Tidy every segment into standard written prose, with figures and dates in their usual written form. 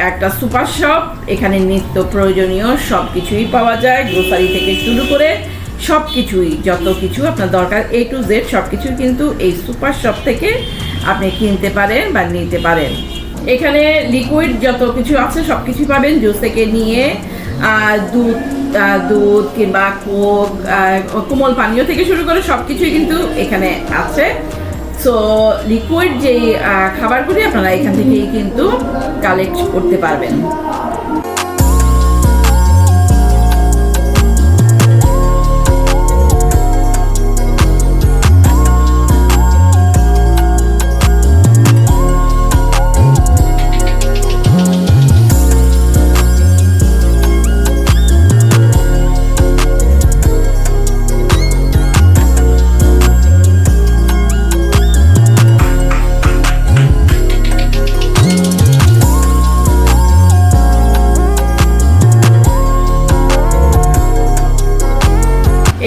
একটা super shop. এখানে নিত্য প্রয়োজনীয় সব কিছুই পাওয়া যায়, গ্রোসারি থেকে শুরু করে সব কিছুই, যত কিছু আপনার দরকার A to Z সব কিছুই কিন্তু এই সুপার শপ থেকে আপনি কিনতে পারেন বা নিতে পারেন। এখানে লিকুইড যত কিছু আছে সব কিছুই পাবেন, জুস থেকে নিয়ে দুধ কিংবা কোক, কোমল পানীয় থেকে শুরু করে সব কিছুই কিন্তু এখানে আছে। সো লিকুইড যেই খাবারগুলি আপনারা এখান থেকেই কিন্তু কালেক্ট করতে পারবেন।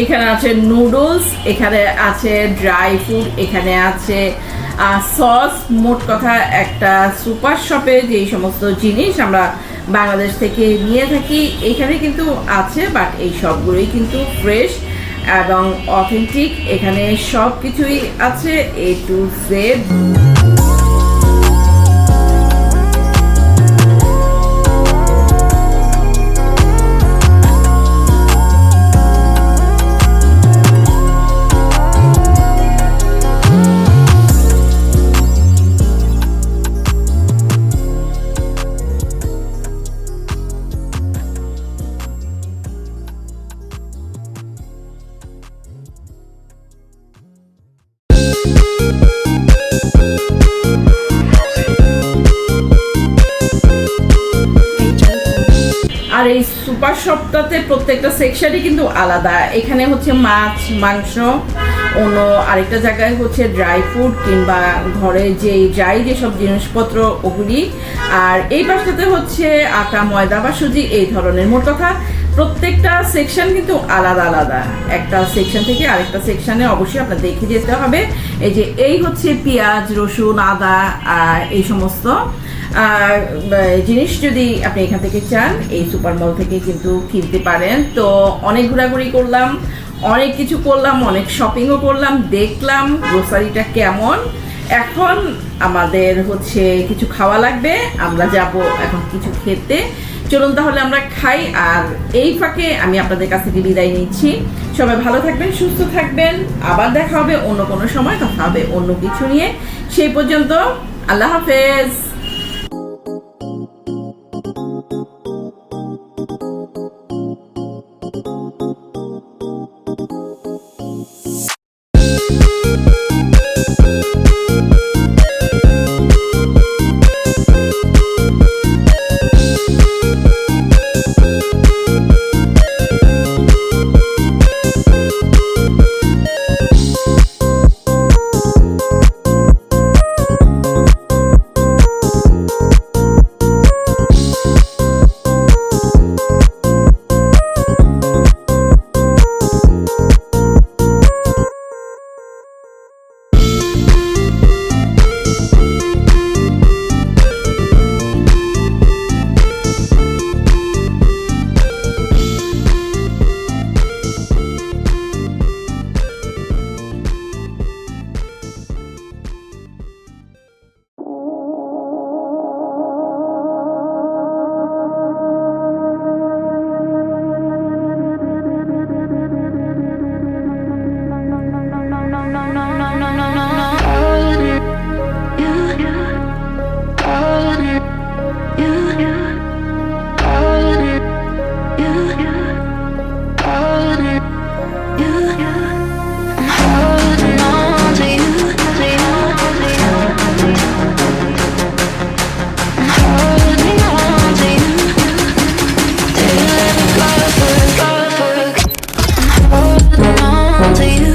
এখানে আছে নুডলস, এখানে আছে ড্রাই ফ্রুট, এখানে আছে সস। মোট কথা একটা সুপার শপে যেই সমস্ত জিনিস আমরা বাংলাদেশ থেকে নিয়ে থাকি এখানে কিন্তু আছে, বাট এই সবগুলোই কিন্তু ফ্রেশ এবং অথেন্টিক। এখানে সব কিছুই আছে A to Z। আর এই সুপার শপটাতে প্রত্যেকটা সেকশনই কিন্তু আলাদা। এখানে হচ্ছে মাছ, মাংস, অন্য আরেকটা জায়গায় হচ্ছে ড্রাই ফ্রুট কিংবা ঘরে ড্রাই যেসব জিনিসপত্র ওগুলি, আর এই পাশটাতে হচ্ছে আটা, ময়দা বা সুজি, এই ধরনের। মোট কথা প্রত্যেকটা সেকশন কিন্তু আলাদা আলাদা। একটা সেকশন থেকে আরেকটা সেকশনে অবশ্যই আপনার দেখে যেতে হবে। এই হচ্ছে পেঁয়াজ, রসুন, আদা, এই সমস্ত জিনিস যদি আপনি এখান থেকে চান এই সুপার মল থেকে কিন্তু কিনতে পারেন। তো অনেক ঘোরাঘুরি করলাম, অনেক কিছু করলাম, অনেক শপিংও করলাম, দেখলাম গ্রোসারিটা কেমন। এখন আমাদের হচ্ছে কিছু খাওয়া লাগবে, আমরা যাব এখন কিছু খেতে। চলুন তাহলে আমরা খাই, আর এই ফাঁকে আমি আপনাদের কাছ থেকে বিদায় নিচ্ছি। সবাই ভালো থাকবেন, সুস্থ থাকবেন, আবার দেখা হবে অন্য কোনো সময়, কথা হবে অন্য কিছু নিয়ে। সেই পর্যন্ত আল্লাহ হাফেজ। to you.